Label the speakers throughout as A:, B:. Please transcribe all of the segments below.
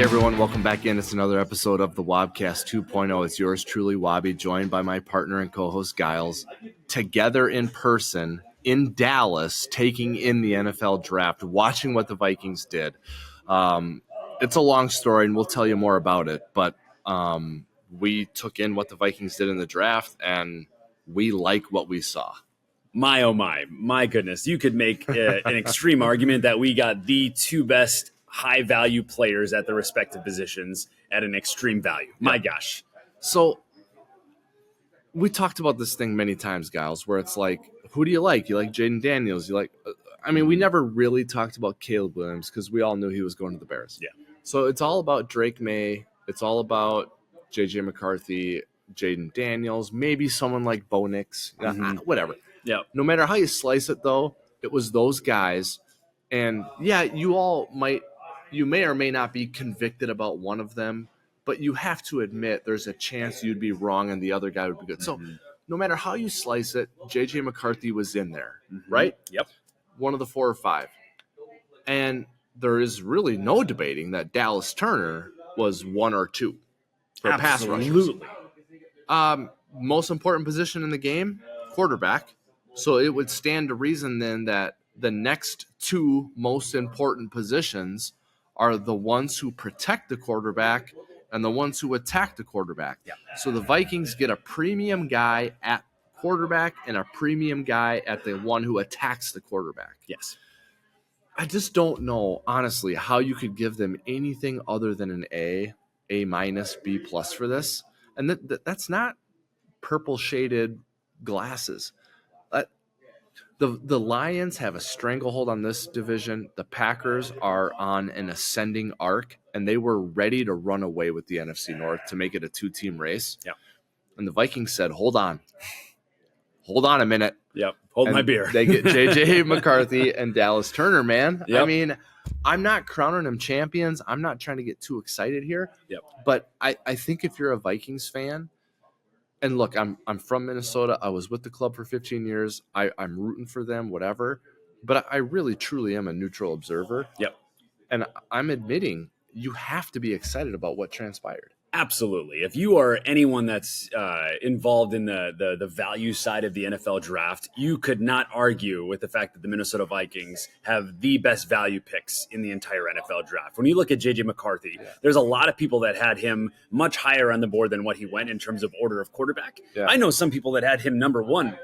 A: everyone, welcome back in. It's another episode of the Wobcast 2.0. It's yours truly, Wobby, joined by my partner and co-host Gyles, together in person in Dallas, taking in the NFL draft, watching what the Vikings did. It's a long story, and we'll tell you more about it, but we took in what the Vikings did in the draft, and we like what we saw.
B: My, oh my goodness. You could make an extreme argument that we got the two best high-value players at the respective positions at an extreme value. My gosh.
A: So we talked about this thing many times, Gyles, where it's like, who do you like? You like Jaden Daniels. You like we never really talked about Caleb Williams because we all knew he was going to the Bears.
B: Yeah.
A: So it's all about Drake May. It's all about J.J. McCarthy, Jaden Daniels, maybe someone like Bo Nix, whatever.
B: Yeah.
A: No matter how you slice it, though, it was those guys. And, yeah, you may or may not be convicted about one of them, but you have to admit there's a chance you'd be wrong and the other guy would be good. So no matter how you slice it, J.J. McCarthy was in there, right?
B: Yep.
A: One of the 4 or 5. And there is really no debating that Dallas Turner was 1 or 2 for pass rushers.
B: Absolutely.
A: Most important position in the game, quarterback. So it would stand to reason then that the next 2 most important positions are the ones who protect the quarterback and the ones who attack the quarterback.
B: Yeah.
A: So the Vikings get a premium guy at quarterback and a premium guy at the one who attacks the quarterback.
B: Yes.
A: I just don't know, honestly, how you could give them anything other than an A minus, B plus for this. And that's not purple shaded glasses. The Lions have a stranglehold on this division. The Packers are on an ascending arc, and they were ready to run away with the NFC North to make it a 2-team race.
B: Yeah.
A: And the Vikings said, hold on a minute.
B: Yep. Hold my beer.
A: They get J.J. McCarthy and Dallas Turner, man.
B: Yep.
A: I mean, I'm not crowning them champions. I'm not trying to get too excited here.
B: Yep.
A: But I think if you're a Vikings fan, and look, I'm from Minnesota. I was with the club for 15 years. I'm rooting for them, whatever. But I really, truly am a neutral observer.
B: Yep.
A: And I'm admitting you have to be excited about what transpired.
B: Absolutely. If you are anyone that's involved in the value side of the NFL draft, you could not argue with the fact that the Minnesota Vikings have the best value picks in the entire NFL draft. When you look at J.J. McCarthy, there's a lot of people that had him much higher on the board than what he went in terms of order of quarterback. Yeah. I know some people that had him number 1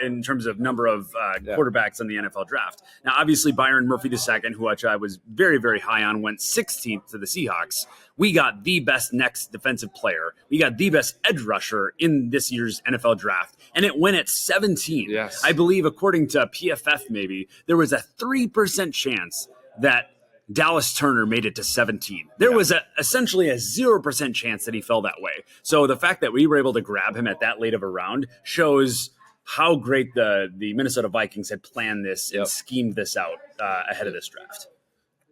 B: in terms of number of quarterbacks in the NFL draft. Now, obviously, Byron Murphy II, who I was very, very high on, went 16th to the Seahawks. We got the best next defensive player. We got the best edge rusher in this year's NFL draft, and it went at 17.
A: Yes.
B: I believe, according to PFF, maybe there was a 3% chance that Dallas Turner made it to 17. There was essentially a 0% chance that he fell that way. So the fact that we were able to grab him at that late of a round shows how great the Minnesota Vikings had planned this and schemed this out ahead of this draft.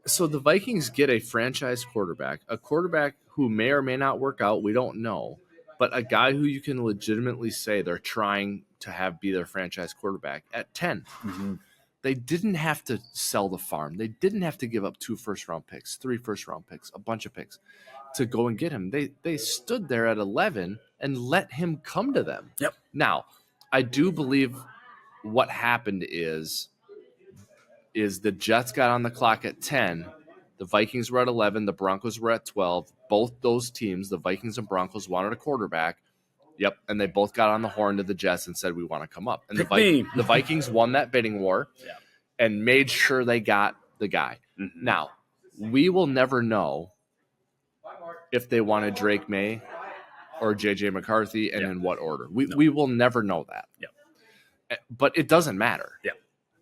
A: So the Vikings get a franchise quarterback, a quarterback who may or may not work out. We don't know, but a guy who you can legitimately say they're trying to be their franchise quarterback at 10. Mm-hmm. They didn't have to sell the farm. They didn't have to give up 2 first-round picks, 3 first-round picks, a bunch of picks to go and get him. They stood there at 11 and let him come to them.
B: Yep.
A: Now, I do believe what happened is the Jets got on the clock at 10. The Vikings were at 11. The Broncos were at 12. Both those teams, the Vikings and Broncos, wanted a quarterback. Yep, and they both got on the horn to the Jets and said, we want to come up. And the Vikings won that bidding war and made sure they got the guy. Mm-hmm. Now, we will never know if they wanted Drake May or J.J. McCarthy and in what order. We will never know that. Yep. But it doesn't matter.
B: Yeah.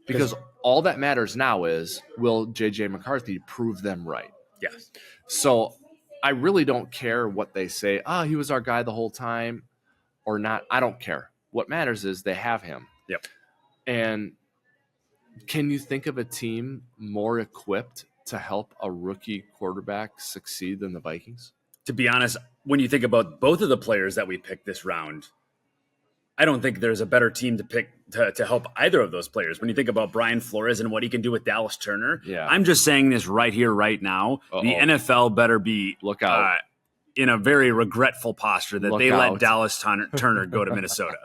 A: Because all that matters now is, will J.J. McCarthy prove them right?
B: Yes.
A: So I really don't care what they say. He was our guy the whole time or not. I don't care. What matters is they have him.
B: Yep.
A: And can you think of a team more equipped to help a rookie quarterback succeed than the Vikings?
B: To be honest, when you think about both of the players that we picked this round, I don't think there's a better team to pick to help either of those players. When you think about Brian Flores and what he can do with Dallas Turner, I'm just saying this right here, right now. The NFL better be
A: look out.
B: In a very regretful posture that they let Dallas Turner go to Minnesota.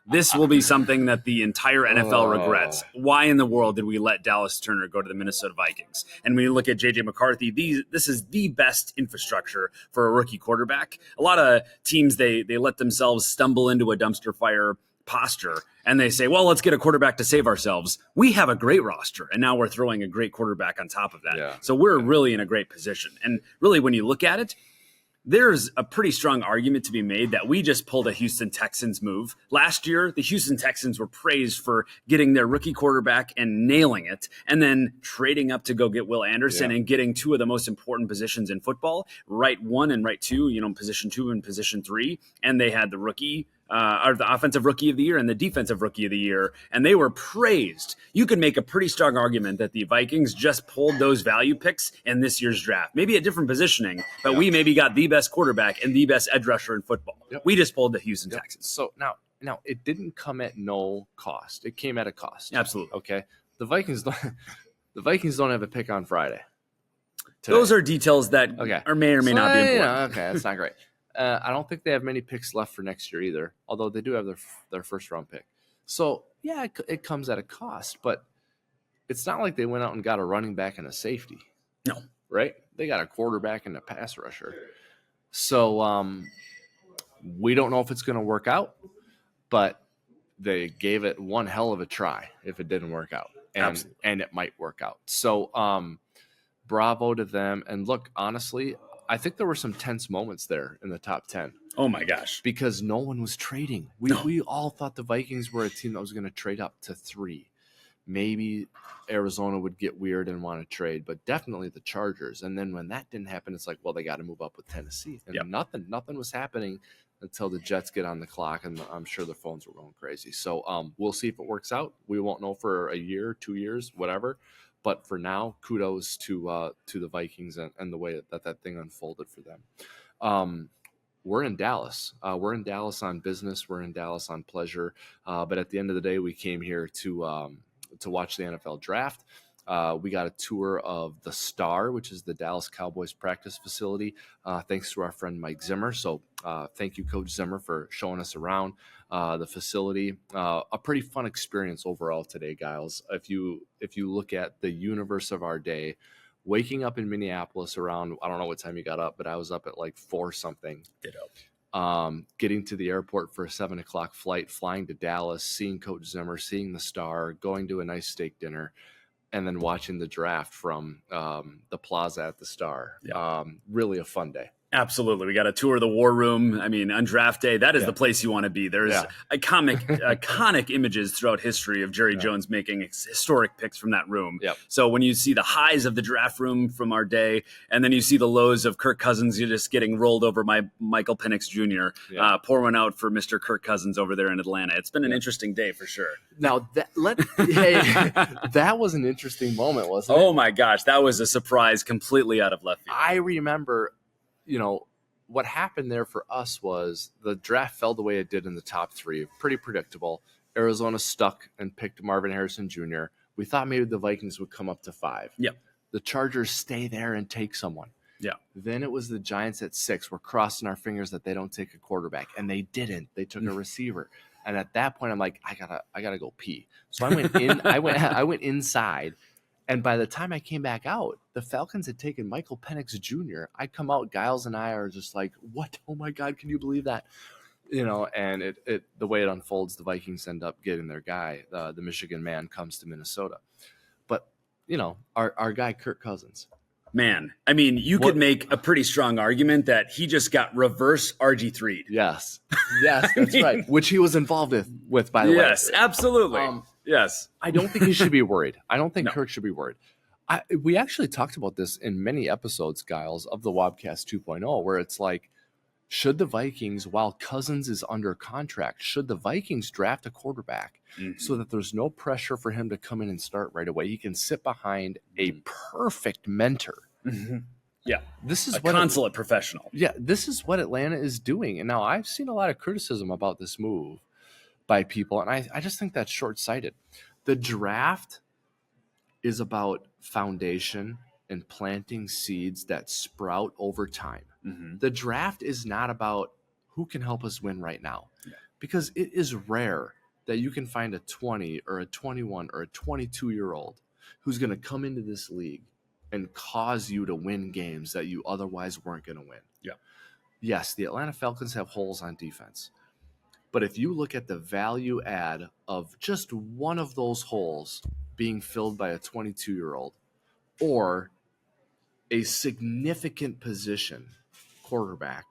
B: This will be something that the entire NFL regrets. Why in the world did we let Dallas Turner go to the Minnesota Vikings? And when you look at J.J. McCarthy, this is the best infrastructure for a rookie quarterback. A lot of teams, they let themselves stumble into a dumpster fire posture and they say, well, let's get a quarterback to save ourselves. We have a great roster, and now we're throwing a great quarterback on top of that.
A: Yeah.
B: So we're really in a great position. And really, when you look at it, there's a pretty strong argument to be made that we just pulled a Houston Texans move. Last year, the Houston Texans were praised for getting their rookie quarterback and nailing it, and then trading up to go get Will Anderson and getting two of the most important positions in football, right 1 and right 2, position 2 and position 3. And they had the rookie or the offensive rookie of the year and the defensive rookie of the year, and they were praised. You could make a pretty strong argument that the Vikings just pulled those value picks in this year's draft. Maybe a different positioning, but we maybe got the best quarterback and the best edge rusher in football. We just pulled the Houston Texans.
A: So now it didn't come at no cost. It came at a cost.
B: Absolutely.
A: Okay. The Vikings don't have a pick on Friday.
B: Today. Those are details that may or may not be important.
A: Okay, that's not great. I don't think they have many picks left for next year either, although they do have their first round pick. So, it comes at a cost, but it's not like they went out and got a running back and a safety.
B: No.
A: Right? They got a quarterback and a pass rusher. So, we don't know if it's going to work out, but they gave it one hell of a try if it didn't work out. And it might work out. So, bravo to them. And look, honestly, I think there were some tense moments there in the top 10.
B: Oh, my gosh.
A: Because no one was trading. We all thought the Vikings were a team that was going to trade up to 3. Maybe Arizona would get weird and want to trade, but definitely the Chargers. And then when that didn't happen, it's like, well, they got to move up with Tennessee. And nothing was happening until the Jets get on the clock, and I'm sure the phones were going crazy. So we'll see if it works out. We won't know for a year, 2 years, whatever. But for now, kudos to the Vikings and the way that thing unfolded for them. We're in Dallas. We're in Dallas on business. We're in Dallas on pleasure. But at the end of the day, we came here to watch the NFL draft. We got a tour of the Star, which is the Dallas Cowboys practice facility, thanks to our friend Mike Zimmer. So thank you, Coach Zimmer, for showing us around the facility. A pretty fun experience overall today, Gyles. If you look at the universe of our day, waking up in Minneapolis around, I don't know what time you got up, but I was up at like 4 something. Getting to the airport for a 7 o'clock flight, flying to Dallas, seeing Coach Zimmer, seeing the Star, going to a nice steak dinner, and then watching the draft from the plaza at the Star. Really a fun day.
B: Absolutely. We got a tour of the war room. I mean, on draft day, that is the place you want to be. There's iconic images throughout history of Jerry Jones making historic picks from that room. So when you see the highs of the draft room from our day, and then you see the lows of Kirk Cousins, you're just getting rolled over by Michael Penix Jr. Pour one out for Mr. Kirk Cousins over there in Atlanta. It's been an interesting day for sure.
A: Now, that was an interesting moment, wasn't it?
B: Oh, my gosh. That was a surprise completely out of left field.
A: I remember – what happened there for us was the draft fell the way it did in the top 3. Pretty predictable. Arizona stuck and picked Marvin Harrison Jr. We thought maybe the Vikings would come up to 5. The Chargers stay there and take someone. Then it was the Giants at 6. We're crossing our fingers that they don't take a quarterback, and they didn't. They took a receiver. And at that point, I'm like, I gotta go pee. So I went in. I went inside. And by the time I came back out, the Falcons had taken Michael Penix Jr. I come out, Gyles and I are just like, what? Oh, my God, can you believe that? And it the way it unfolds, the Vikings end up getting their guy. The Michigan man comes to Minnesota. But, our guy, Kirk Cousins.
B: Man, I mean, you could make a pretty strong argument that he just got reverse RG3'd.
A: Yes, that's right. Which he was involved with by the way.
B: Yes, absolutely. Yes.
A: I don't think he should be worried. I don't think Kirk should be worried. We actually talked about this in many episodes, Gyles, of the Wobcast 2.0, where it's like, should the Vikings, while Cousins is under contract, should the Vikings draft a quarterback so that there's no pressure for him to come in and start right away? He can sit behind a perfect mentor. This is
B: a consummate professional.
A: This is what Atlanta is doing. And now I've seen a lot of criticism about this move. by people. And I just think that's short-sighted. The draft is about foundation and planting seeds that sprout over time.
B: Mm-hmm.
A: The draft is not about who can help us win right now, because it is rare that you can find a 20 or a 21 or a 22-year-old who's going to come into this league and cause you to win games that you otherwise weren't going to win.
B: Yeah.
A: Yes, the Atlanta Falcons have holes on defense. But if you look at the value add of just one of those holes being filled by a 22-year-old or a significant position, quarterback,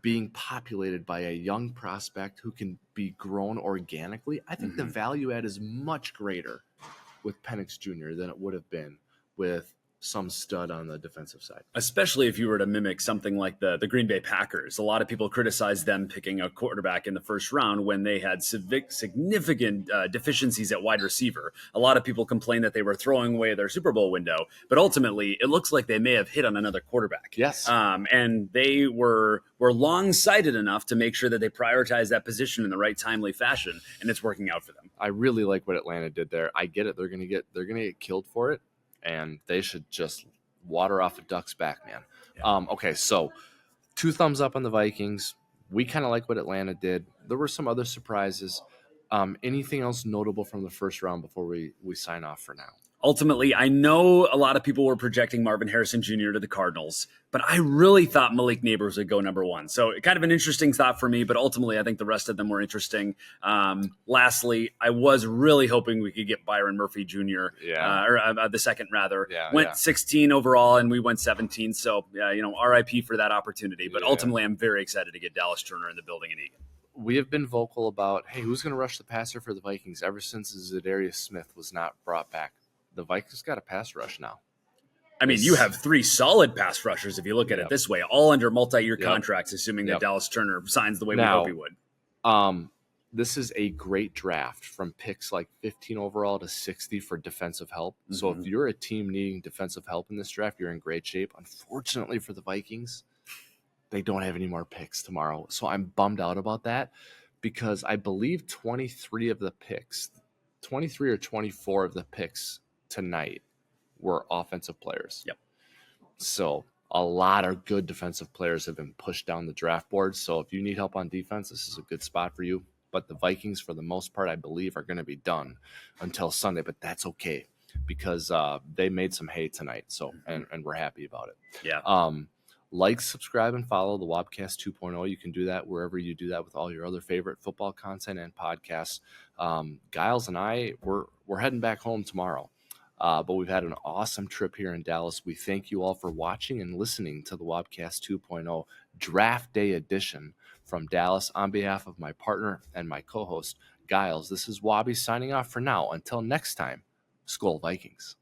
A: being populated by a young prospect who can be grown organically, I think the value add is much greater with Penix Jr. than it would have been with some stud on the defensive side.
B: Especially if you were to mimic something like the Green Bay Packers. A lot of people criticize them picking a quarterback in the first round when they had significant deficiencies at wide receiver. A lot of people complain that they were throwing away their Super Bowl window, but ultimately it looks like they may have hit on another quarterback.
A: Yes.
B: And they were long-sighted enough to make sure that they prioritize that position in the right timely fashion, and it's working out for them.
A: I really like what Atlanta did there. I get it. They're gonna get killed for it. And they should just water off a duck's back, man.
B: Yeah.
A: Okay, so 2 thumbs up on the Vikings. We kind of like what Atlanta did. There were some other surprises. Anything else notable from the first round before we sign off for now?
B: Ultimately, I know a lot of people were projecting Marvin Harrison Jr. to the Cardinals, but I really thought Malik Neighbors would go number 1. So kind of an interesting thought for me, but ultimately I think the rest of them were interesting. Lastly, I was really hoping we could get Byron Murphy Jr. Or the second rather. Went 16 overall and we went 17. So, RIP for that opportunity. But ultimately, I'm very excited to get Dallas Turner in the building in Eagan.
A: We have been vocal about, hey, who's going to rush the passer for the Vikings ever since Zadarius Smith was not brought back. The Vikings got a pass rush now.
B: I mean, you have 3 solid pass rushers if you look at it this way, all under multi-year contracts, assuming that Dallas Turner signs the way we hope he would.
A: This is a great draft from picks like 15 overall to 60 for defensive help. Mm-hmm. So if you're a team needing defensive help in this draft, you're in great shape. Unfortunately for the Vikings, they don't have any more picks tomorrow. So I'm bummed out about that because I believe 23 or 24 of the picks tonight were offensive players.
B: Yep.
A: So a lot of good defensive players have been pushed down the draft board. So if you need help on defense, this is a good spot for you. But the Vikings, for the most part, I believe, are going to be done until Sunday. But that's okay because they made some hay tonight. So and we're happy about it.
B: Yeah.
A: Like, subscribe, and follow the Wobcast 2.0. You can do that wherever you do that with all your other favorite football content and podcasts. Gyles and I, we're heading back home tomorrow. But we've had an awesome trip here in Dallas. We thank you all for watching and listening to the Wobcast 2.0 Draft Day edition from Dallas. On behalf of my partner and my co-host, Gyles, this is Wobby signing off for now. Until next time, Skol Vikings.